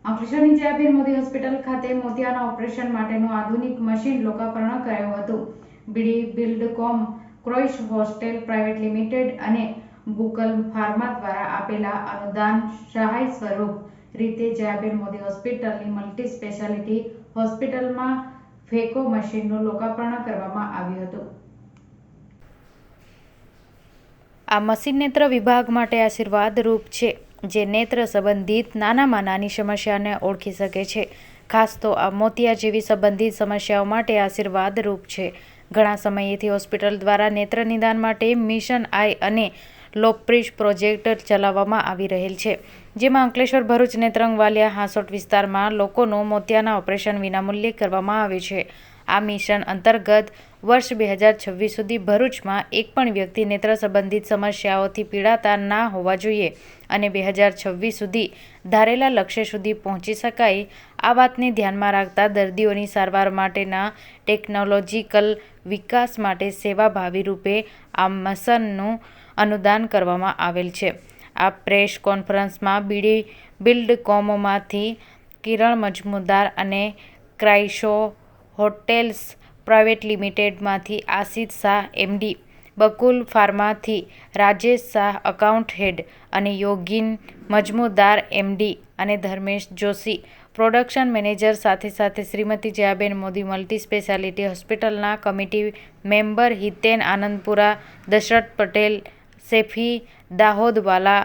અંકલેશ્વરની Jayaben Modi hospital ખાતે મોતિયાના operation માટેનું આધુનિક મશીન લોકાર્પણ કરાયું હતું. બીડી બિલ્ડકોમ, ક્રોઇશ હોસ્ટેલ પ્રાઇવેટ લિમિટેડ અને બુકલ ફાર્મા દ્વારા આપેલા અનુદાન સહાય સ્વરૂપ રીતે જયાબેન મોદી હોસ્પિટલની મલ્ટી સ્પેશિયાલિટી હોસ્પિટલમાં ફેકો મશીનનું લોકાર્પણ કરવામાં આવ્યું હતું. આ મશીન નેત્ર વિભાગ માટે આશીર્વાદરૂપ છે, જે નેત્ર સંબંધિત નાનામાં નાની સમસ્યાને ઓળખી શકે છે. ખાસ તો આ મોતિયા જેવી સંબંધિત સમસ્યાઓ માટે આશીર્વાદરૂપ છે. ઘણા સમયથી હોસ્પિટલ દ્વારા નેત્ર નિદાન માટે મિશન આઈ અને લોપ્રિશ પ્રોજેક્ટ ચલાવવામાં આવી રહેલ છે, જેમાં અંકલેશ્વર, ભરૂચ, નેત્રંગ, વાલિયા, હાંસોટ વિસ્તારમાં લોકોનું મોતિયાના ઓપરેશન વિનામૂલ્યે કરવામાં આવે છે. આ મિશન અંતર્ગત વર્ષ 2026 સુધી ભરૂચમાં એક પણ વ્યક્તિ નેત્ર સંબંધિત સમસ્યાઓથી પીડાતા ના હોવા જોઈએ અને 2026 સુધી ધારેલા લક્ષ્ય સુધી પહોંચી શકાય. આ વાતને ધ્યાનમાં રાખતા દર્દીઓની સારવાર માટેના ટેકનોલોજીકલ વિકાસ માટે સેવાભાવી રૂપે આ મિશનનું અનુદાન કરવામાં આવેલ છે. આ પ્રેસ કોન્ફરન્સમાં બીડી બિલ્ડકોમમાંથી કિરણ મજમુદાર અને ક્રાઇશો હોટેલ્સ પ્રાઇવેટ લિમિટેડમાંથી આશિષ શાહ એમડી, બકુલ ફાર્માથી રાજેશ શાહ એકાઉન્ટ હેડ અને યોગીન મજમુદાર એમડી અને ધર્મેશ જોશી પ્રોડક્શન મેનેજર સાથે શ્રીમતી જયાબેન મોદી મલ્ટી સ્પેશિયાલિટી હોસ્પિટલના કમિટી મેમ્બર હિતેન આનંદપુરા, દશરથ પટેલ, શેફી દાહોદવાલા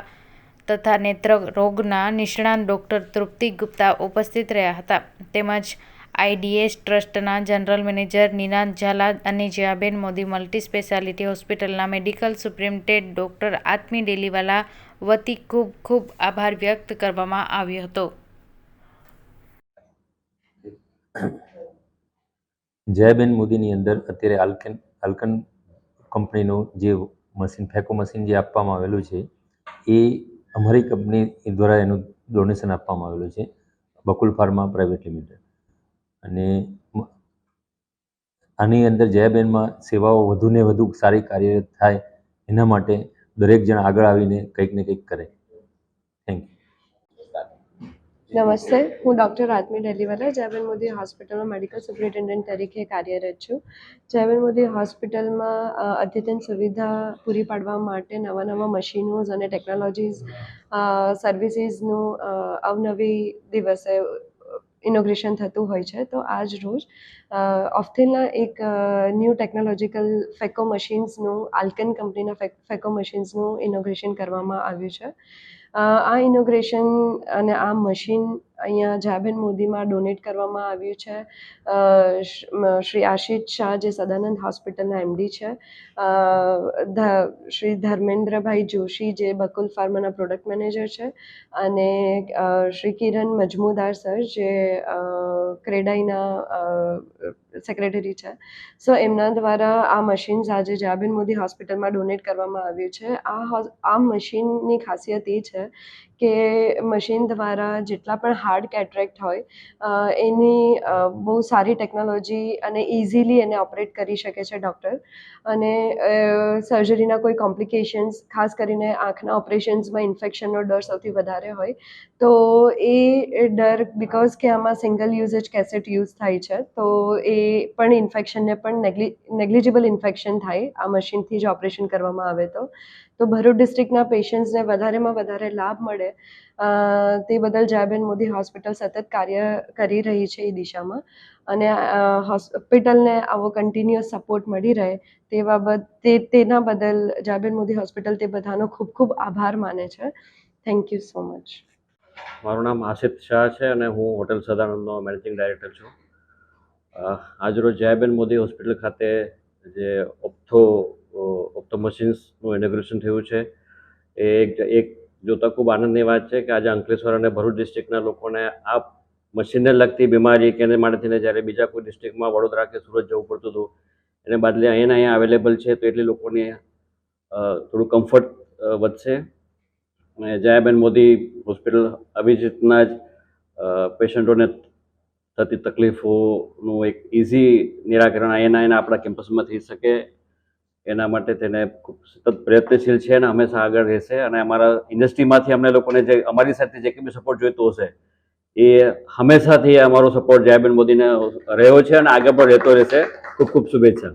તથા નેત્ર રોગના નિષ્ણાત ડોક્ટર તૃપ્તિ ગુપ્તા ઉપસ્થિત રહ્યા હતા. તેમજ આઈડીએસ ટ્રસ્ટના જનરલ મેનેજર નિનાદ ઝાલા અને જયાબેન મોદી મલ્ટી સ્પેશિયાલિટી હોસ્પિટલના medical superintendent doctor Atmi Deliwala વતી ખૂબ ખૂબ આભાર વ્યક્ત કરવામાં આવ્યો હતો. જયાબેન મોદીની અંદર અત્યારે આલ્કન કંપનીનું જે મશીન, ફેકો મશીન જે આપવામાં આવેલું છે, એ અમારી કંપની દ્વારા એનું ડોનેશન આપવામાં આવેલું છે, બકુલ ફાર્મા પ્રાઇવેટ લિમિટેડ. અને આની અંદર જયાબેનમાં સેવાઓ વધુને વધુ સારી કાર્યરત થાય એના માટે દરેક જણ આગળ આવીને કંઈક ને કંઈક કરે. Thank you. નમસ્તે, હું ડૉક્ટર આત્મી ડેલીવાલા જયાબેન મોદી હોસ્પિટલમાં મેડિકલ સુપ્રિન્ટેન્ડન્ટ તરીકે કાર્યરત છું. જયાબેન મોદી હોસ્પિટલમાં અદ્યતન સુવિધા પૂરી પાડવા માટે નવા મશીનોઝ અને ટેકનોલોજીઝ સર્વિસીસનું અવનવી દિવસે ઇનોગ્રેશન થતું હોય છે. તો આજ રોજ ઓફથેલના એક ન્યૂ ટેકનોલોજીકલ ફેકો મશીન્સનું, આલ્કન કંપનીના ફેકો મશીન્સનું ઇનોગ્રેશન કરવામાં આવ્યું છે. આ ઇનોગ્રેશન અને આ મશીન અહીંયા જયાબેન મોદીમાં ડોનેટ કરવામાં આવ્યું છે. શ્રી આશિષ શાહ, જે સદાનંદ હોસ્પિટલના એમડી છે, શ્રી ધર્મેન્દ્રભાઈ જોશી, જે બકુલ ફાર્માના પ્રોડક્ટ મેનેજર છે, અને શ્રી કિરણ મજમુદાર સર, જે ક્રેડાઈના સેક્રેટરી છે. સો એમના દ્વારા આ મશીન્સ આજે જયાબેન મોદી હોસ્પિટલમાં ડોનેટ કરવામાં આવ્યું છે. આ મશીનની ખાસિયત એ છે કે મશીન દ્વારા જેટલા પણ હાર્ડ કેટરેક્ટ હોય એની બહુ સારી ટેકનોલોજી અને ઇઝીલી એને ઓપરેટ કરી શકે છે ડૉક્ટર. અને સર્જરીના કોઈ કોમ્પ્લિકેશન્સ, ખાસ કરીને આંખના ઓપરેશન્સમાં ઇન્ફેક્શનનો ડર સૌથી વધારે હોય, તો એ ડર, બિકોઝ કે આમાં સિંગલ યુઝેજ કેસેટ યુઝ થાય છે, તો એ પણ ઇન્ફેક્શનને પણ નેગ્લિજિબલ ઇન્ફેક્શન થાય આ મશીનથી જ ઓપરેશન કરવામાં આવે તો ભરૂચ ડિસ્ટ્રિક્ટના પેશન્ટ્સને વધારેમાં વધારે લાભ મળે તે બદલ જયાબેન મોદી હોસ્પિટલ સતત કાર્ય કરી રહી છે એ દિશામાં. અને હોસ્પિટલને આવો કન્ટિન્યુઅસ સપોર્ટ મળી રહે તેના બદલ જયાબેન મોદી હોસ્પિટલ તે બધાનો ખૂબ ખૂબ આભાર માને છે. Thank you so much. મારું નામ આશિષ શાહ છે અને હું હોટેલ સદાનંદનો મેનેજિંગ ડાયરેક્ટર છું. આજરોજ જયાબેન મોદી હોસ્પિટલ ખાતે જે ઓપ્થો મશીન્સનું ઇનોગ્રેશન થયું છે, એ એક જોતાં ખૂબ આનંદની વાત છે કે આજે અંકલેશ્વર અને ભરૂચ ડિસ્ટ્રિક્ટના લોકોને આ મશીનને લગતી બીમારી કે એને માટેથીને જ્યારે બીજા કોઈ ડિસ્ટ્રિક્ટમાં વડોદરા કે સુરત જવું પડતું હતું, એને બદલે અહીંયા અવેલેબલ છે, તો એટલી લોકોને થોડું કમ્ફર્ટ વધશે. અને જયાબેન મોદી હોસ્પિટલ આવી જ રીતના જ પેશન્ટોને થતી તકલીફોનું એક ઇઝી નિરાકરણ અહીંયા આપણા કેમ્પસમાં થઈ શકે એના માટે તેને ખૂબ સતત પ્રયત્નશીલ છે અને હંમેશા આગળ રહેશે. અને અમારા ઇન્ડસ્ટ્રીમાંથી અમને લોકોને જે અમારી સાથે જે કંઈ બી સપોર્ટ જોઈતો હશે એ હંમેશાથી અમારો સપોર્ટ જયાબેન મોદીને રહ્યો છે અને આગળ પણ રહેતો રહેશે. ખૂબ ખૂબ શુભેચ્છા.